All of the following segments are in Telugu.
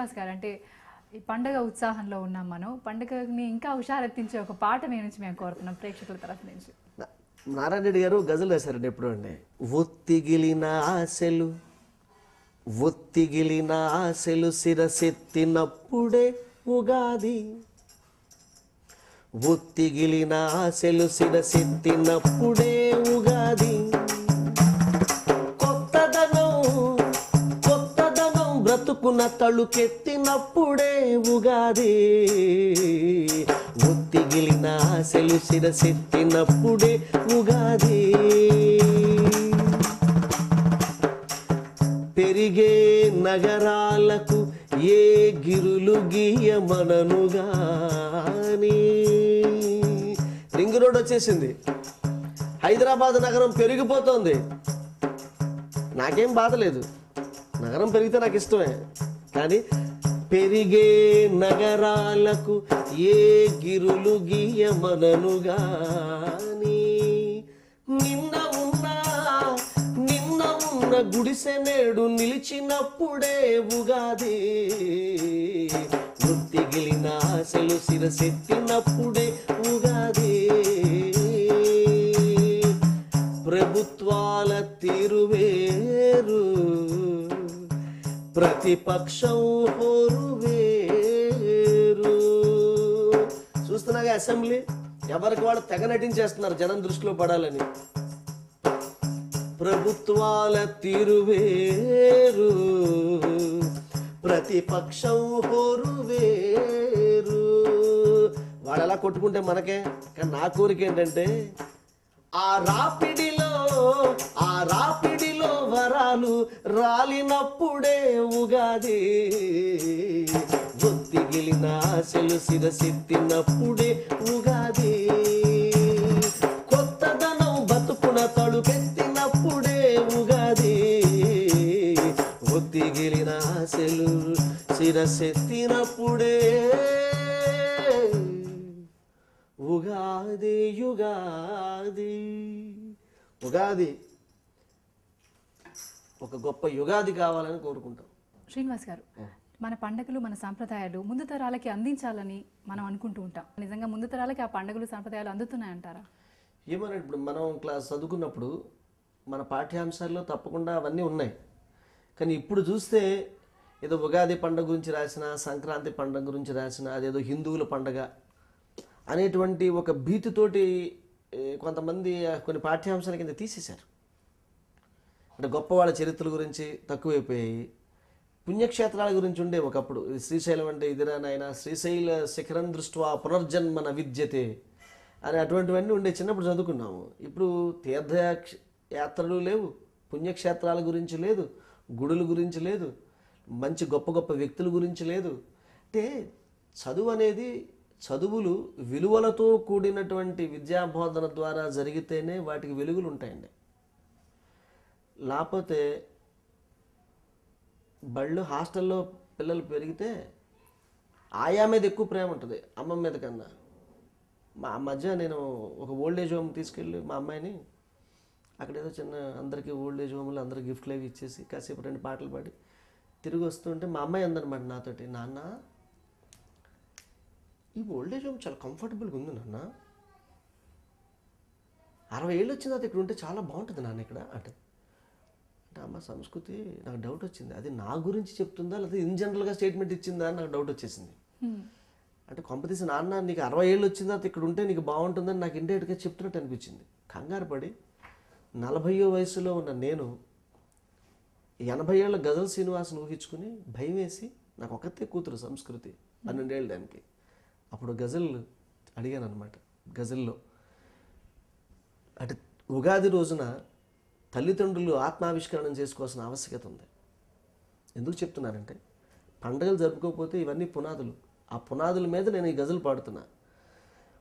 శ్రీనివాస్ గారు, అంటే ఈ పండగ ఉత్సాహంలో ఉన్నాం మనం. పండుగని ఇంకా హుషారెత్తించే ఒక పాట మీ నుంచి మేము కోరుతున్నాం ప్రేక్షకుల తరఫు నుంచి. నారాయణ రెడ్డి గారు గజల్ వేశారండి ఎప్పుడు అండి. ఒత్తిగిలిన ఆశలు శిరసెత్తినప్పుడే ఉగాది, ఒత్తిగిలిన ఆశలు శిరసెత్తినప్పుడే ఉగాది, కొత్తదనం బ్రతుకున తళుకెత్తినప్పుడే ఉగాది, ఒత్తిగిలిన ఆశలు శిరసెత్తినప్పుడే ఉగాది, పెరిగే నగరాలకు ఏ గిరులు గీయమననుగాని. రింగ్ రోడ్ వచ్చేసింది, హైదరాబాద్ నగరం పెరిగిపోతుంది. నాకేం బాధ లేదు, నగరం పెరిగితే నాకు ఇష్టమే. కానీ పెరిగే నగరాలకు ఏ గిరులు గీయమననుగాని, నిన్న ఉన్న గుడిసె నేడు నిలిచినప్పుడే ఉగాది, ఒత్తిగిలిన ఆశలు శిరసెత్తినప్పుడే ఉగాది, ప్రభుత్వాల తీరు వేరు, ప్రతిపక్షం హోరు వేరు. చూస్తున్నాగా అసెంబ్లీ ఎవరికి వాళ్ళు తెగ నటించేస్తున్నారు జనం దృష్టిలో పడాలని. ప్రభుత్వాల తీరు వేరు, ప్రతిపక్షం హోరు వేరు. వాడు అలా కొట్టుకుంటే మనకే. కానీ నా కోరిక ఏంటంటే ఆ రాపిడిలో వరాలు రాలినప్పుడే ఉగాది, ఒత్తిగిలిన ఆశలు శిరసెత్తినప్పుడే ఉగాది, కొత్తదనం బతుకున తళుకెత్తినప్పుడే ఉగాది, ఒత్తిగిలిన ఆశలు శిరసెత్తినప్పుడే ఉగాది. ఉగాది ఒక గొప్ప యుగాది కావాలని కోరుకుంటాం. శ్రీనివాస్ గారు, మన పండుగలు మన సాంప్రదాయాలు ముందు తరాలకి అందించాలని మనం అనుకుంటూ ఉంటాం. నిజంగా ముందు తరాలకి ఆ పండుగలు సాంప్రదాయాలు అందుతున్నాయంటారా? ఏమన్నా ఇప్పుడు మనం క్లాస్ చదువుకున్నప్పుడు మన పాఠ్యాంశాల్లో తప్పకుండా అవన్నీ ఉన్నాయి. కానీ ఇప్పుడు చూస్తే ఏదో ఉగాది పండుగ గురించి రాసిన, సంక్రాంతి పండుగ గురించి రాసిన, అదేదో హిందువుల పండుగ అనేటువంటి ఒక భీతితోటి కొంతమంది కొన్ని పాఠ్యాంశాల కింద తీసేశారు. అంటే గొప్ప వాళ్ళ చరిత్రల గురించి తక్కువైపోయాయి. పుణ్యక్షేత్రాల గురించి ఉండే ఒకప్పుడు, శ్రీశైలం అంటే ఇదిరా నాయన, శ్రీశైల శిఖరం దృష్ట్యా పునర్జన్మన విద్యతే అని అటువంటివన్నీ ఉండే, చిన్నప్పుడు చదువుకున్నాము. ఇప్పుడు తీర్థయాత్రలు లేవు, పుణ్యక్షేత్రాల గురించి లేదు, గుడుల గురించి లేదు, మంచి గొప్ప గొప్ప వ్యక్తుల గురించి లేదు. అంటే చదువు అనేది, చదువులు విలువలతో కూడినటువంటి విద్యాబోధన ద్వారా జరిగితేనే వాటికి వెలుగులు ఉంటాయండి. లేకపోతే బళ్ళు హాస్టల్లో పిల్లలు పెరిగితే ఆయా మీద ఎక్కువ ప్రేమ ఉంటుంది అమ్మ మీద కన్నా. మా మధ్య నేను ఒక ఓల్డేజ్ హోమ్ తీసుకెళ్ళి మా అమ్మాయిని అక్కడ ఏదో చిన్న అందరికీ ఓల్డేజ్ హోమ్లో అందరికి గిఫ్ట్లు అవి ఇచ్చేసి కాసేపు 2 పాటలు పాడి తిరిగి వస్తుంటే మా అమ్మాయి అందనమాట నాతోటి, నాన్న ఈ ఓల్డేజ్ హోమ్ చాలా కంఫర్టబుల్గా ఉంది నాన్న, 60 ఏళ్ళు వచ్చిన తర్వాత ఇక్కడ ఉంటే చాలా బాగుంటుంది నాన్న ఇక్కడ అంటే. అమ్మ సంస్కృతి, నాకు డౌట్ వచ్చింది, అది నా గురించి చెప్తుందా లేదా ఇన్ జనరల్గా స్టేట్మెంట్ ఇచ్చిందా అని నాకు డౌట్ వచ్చేసింది. అంటే కొంపతీసి నాన్న నీకు 60 ఏళ్ళు వచ్చిన తర్వాత ఇక్కడ ఉంటే నీకు బాగుంటుందని నాకు ఇండైరెక్ట్గా చెప్తున్నట్టు అనిపించింది. కంగారు పడి 40వ వయసులో ఉన్న నేను 80 ఏళ్ళ గజల్ శ్రీనివాస్ని ఊహించుకుని భయం వేసి, నాకు ఒకతే కూతురు సంస్కృతి 12 ఏళ్ళ దానికి. అప్పుడు గజల్ అడిగాను అనమాట. గజల్లో అంటే ఉగాది రోజున తల్లిదండ్రులు ఆత్మావిష్కరణం చేసుకోవాల్సిన ఆవశ్యకత ఉంది. ఎందుకు చెప్తున్నానంటే పండుగలు జరుపుకోకపోతే ఇవన్నీ పునాదులు. ఆ పునాదుల మీద నేను ఈ గజలు పాడుతున్నా.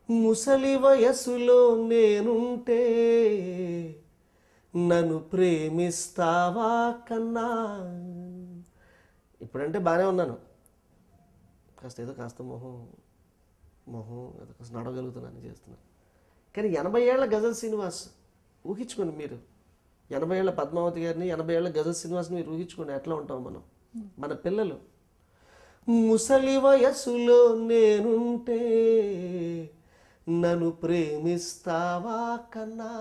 ముసలి వయసులో నేనుంటే నన్ను ప్రేమిస్తావా కన్నా. ఇప్పుడంటే బాగానే ఉన్నాను, కాస్త మొహం ఏదో కాస్త నడవగలుగుతున్నాను, చేస్తున్నాను. కానీ 80 ఏళ్ల గజల్ శ్రీనివాస్ ఊహించుకోండి మీరు, 80 ఏళ్ల పద్మావతి గారిని, 80 ఏళ్ల గజల్ శ్రీనివాస్ని మీరు ఊహించుకోండి ఎట్లా ఉంటాం మనం. మన పిల్లలు ముసలి వయసులో నేనుంటే నన్ను ప్రేమిస్తావా కన్నా,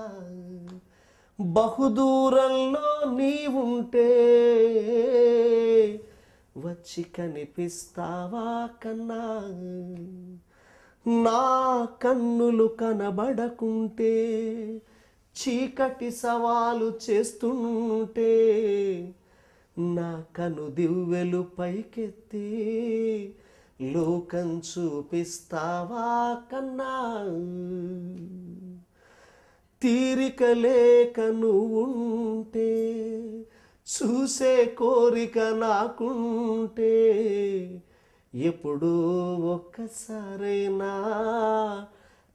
బహుదూరంలో నీవుంటే వచ్చి కనిపిస్తావా కన్నా, నా కన్నులు కనబడకుంటే చీకటి సవాలు చేస్తుంటే నా కను దివ్వెలు పైకెత్తి లోకం చూపిస్తావా కన్నా, తీరిక లేక నువ్వుంటే చూసే కోరిక నాకుంటే ఎప్పుడూ ఒక్కసారైనా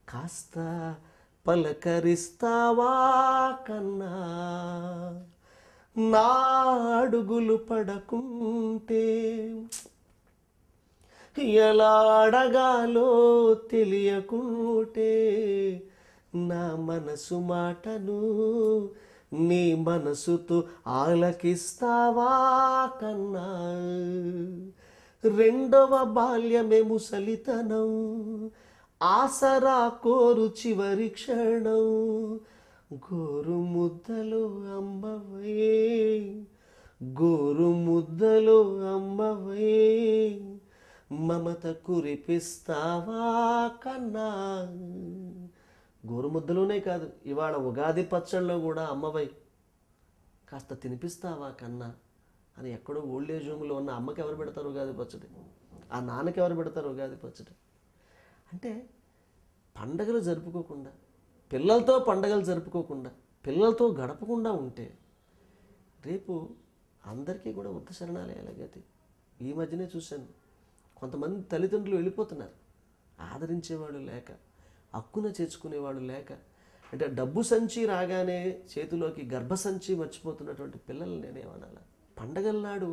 కాస్త పలకరిస్తావా కన్నా, నా అడుగులు పడకుంటే ఎలా అడగాలో తెలియకుంటే నా మనసు మాటను నీ మనసుతో ఆలకిస్తావా కన్నా, రెండవ బాల్యమే ముసలితనం, ఆసరా కోరు చివరి క్షణం, గోరు ముద్దలో అమ్మవే, గోరు ముద్దలో అమ్మవే, మమత కురిపిస్తావా కన్నా. గోరుముద్దలోనే కాదు, ఇవాళ ఉగాది పచ్చళ్ళలో కూడా అమ్మవై కాస్త తినిపిస్తావా కన్నా అని ఎక్కడో ఓల్డేజ్ హోమ్లో ఉన్న అమ్మకి ఎవరు పెడతారు ఉగాది పచ్చడి, ఆ నాన్నకి ఎవరు పెడతారు ఉగాది పచ్చడి. అంటే పండగలు జరుపుకోకుండా, పిల్లలతో పండగలు జరుపుకోకుండా, పిల్లలతో గడపకుండా ఉంటే రేపు అందరికీ కూడా వృద్ధ శరణాలయాల గతి. ఈ మధ్యనే చూశాను, కొంతమంది తల్లిదండ్రులు వెళ్ళిపోతున్నారు, ఆదరించేవాడు లేక, హక్కున చేర్చుకునేవాడు లేక. అంటే డబ్బు సంచి రాగానే చేతిలోకి గర్భసంచి మర్చిపోతున్నటువంటి పిల్లలు నేనేమనాల. పండగల నాడు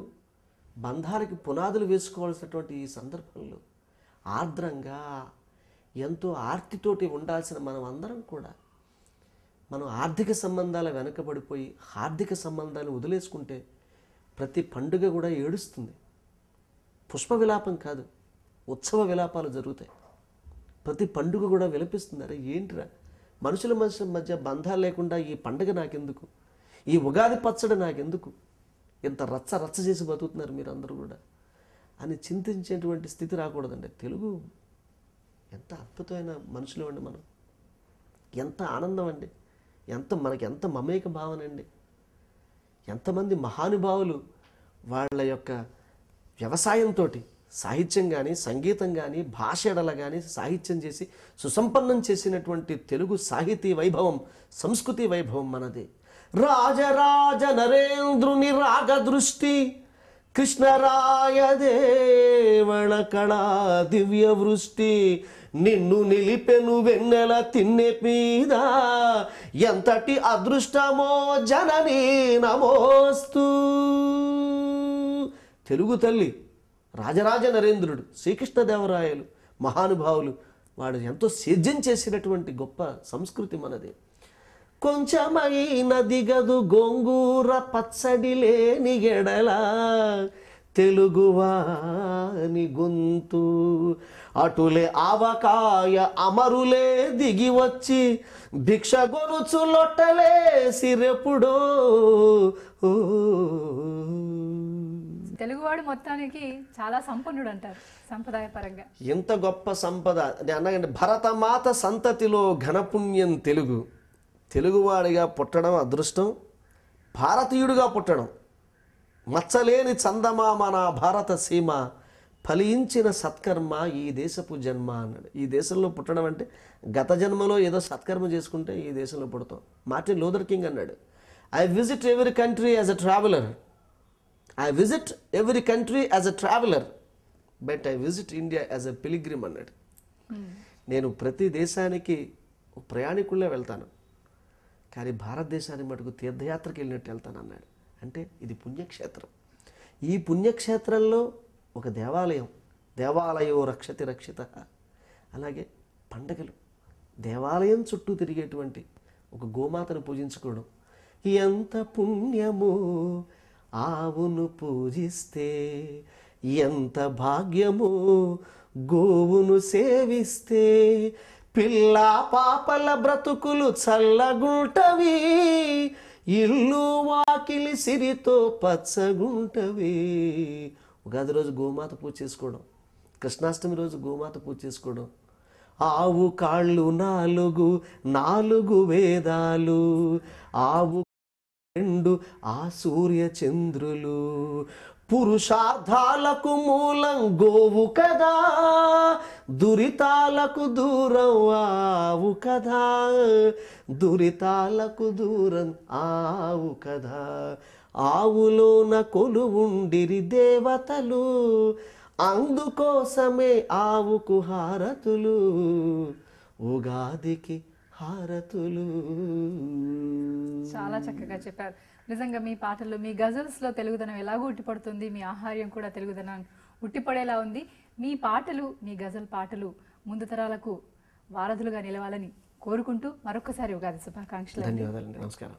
బంధాలకి పునాదులు వేసుకోవాల్సినటువంటి ఈ సందర్భంలో ఆర్ద్రంగా ఎంతో ఆర్తితోటి ఉండాల్సిన మనం అందరం కూడా మనం ఆర్థిక సంబంధాల వెనకబడిపోయి హార్దిక సంబంధాలను వదిలేసుకుంటే ప్రతి పండుగ కూడా ఏడుస్తుంది. పుష్ప విలాపం కాదు, ఉత్సవ విలాపాలు జరుగుతాయి. ప్రతి పండుగ కూడా విలపిస్తుంది. అరే ఏంటిరా, మనుషుల మధ్య బంధాలు లేకుండా ఈ పండుగ నాకెందుకు, ఈ ఉగాది పచ్చడి నాకెందుకు, ఇంత రచ్చ రచ్చ చేసి బతుకుతున్నారు మీరందరూ కూడా అని చింతించేటువంటి స్థితి రాకూడదండి. తెలుగు ఎంత అద్భుతమైన మనుషులు అండి, మనం ఎంత ఆనందం అండి, మనకి ఎంత మమేక భావన అండి. ఎంతమంది మహానుభావులు వాళ్ళ యొక్క వ్యవసాయంతో సాహిత్యం కానీ, సంగీతం కానీ, భాష ఎడల కానీ సాహిత్యం చేసి సుసంపన్నం చేసినటువంటి తెలుగు సాహితీ వైభవం, సంస్కృతి వైభవం మనది. రాజరాజ నరేంద్రుని రాగదృష్టి, కృష్ణరాయ దేవళ కళా దివ్య వృష్టి, నిన్ను నిలిపెను వెన్నెల తిన్నె పీద, ఎంతటి అదృష్టమో జననీ నమోస్తు. తెలుగు తల్లి రాజరాజ నరేంద్రుడు, శ్రీకృష్ణదేవరాయలు మహానుభావులు, వాడు ఎంతో సేద్యం చేసినటువంటి గొప్ప సంస్కృతి మనది. కొంచెమైన దిగదు గోంగూర పచ్చడి లేని ఎడల, తెలుగువాని గొంతు అటులే ఆవకాయ అమరులే దిగి వచ్చి, భిక్ష గొరుచు లొట్టలేసిరెప్పుడో. తెలుగువాడు మొత్తానికి చాలా సంపన్నుడు అంటారు సంప్రదాయ పరంగా. ఎంత గొప్ప సంపద అన్నగండి. భరతమాత సంతతిలో ఘనపుణ్యం తెలుగు. తెలుగువాడిగా పుట్టడం అదృష్టం, భారతీయుడిగా పుట్టడం మచ్చలేని చందమామ నా భారత సీమ, ఫలించిన సత్కర్మ ఈ దేశపు జన్మ అన్నాడు. ఈ దేశంలో పుట్టడం అంటే గత జన్మలో ఏదో సత్కర్మ చేసుకుంటే ఈ దేశంలో పుడతాం. మార్టిన్ లూథర్ కింగ్ అన్నాడు, I visit every country as a traveller, I visit every country as a traveller, but I visit India as a pilgrim అన్నాడు. నేను ప్రతి దేశానికి ప్రయాణికుల్లో వెళ్తాను, కానీ భారతదేశానికి మటుకు తీర్థయాత్రకి వెళ్ళినట్టు వెళ్తాను అన్నాడు. అంటే ఇది పుణ్యక్షేత్రం. ఈ పుణ్యక్షేత్రంలో ఒక దేవాలయం, దేవాలయో రక్షతి రక్షిత. అలాగే పండగలు, దేవాలయం చుట్టూ తిరిగేటువంటి ఒక గోమాతను పూజించుకోవడం ఎంత పుణ్యమో, ఆవును పూజిస్తే ఎంత భాగ్యము గోవును సేవిస్తే, పిల్ల పాపల బ్రతుకులు చల్లగుంటవి, ఇల్లు వాకిలి సిరితో పచ్చగుంటవి. ఉగాది రోజు గోమాత పూజ చేసుకోవడం, కృష్ణాష్టమి రోజు గోమాత పూజ చేసుకోవడం, ఆవు కాళ్ళు 4 4 వేదాలు, ఆవు 2 ఆ సూర్య చంద్రులు, పురుషార్థాలకు మూలం గోవు కదా, దురితాలకు దూరం ఆవు కదా, దురితాలకు దూరం ఆవు కదా. ఆవులోన కొలువుండిరి దేవతలు, అందుకోసమే ఆవుకు హారతులు, ఉగాదికి హారతులు. చాలా చక్కగా చెప్పారు. నిజంగా మీ పాటల్లో, మీ గజల్స్లో తెలుగుదనం ఎలాగో ఉట్టిపడుతుంది, మీ ఆహార్యం కూడా తెలుగుదనం ఉట్టిపడేలా ఉంది. మీ పాటలు, మీ గజల్ పాటలు ముందు తరాలకు వారధులుగా నిలవాలని కోరుకుంటూ మరొకసారి ఉగాది శుభాకాంక్షలు. ధన్యవాదాలండి. నమస్కారం.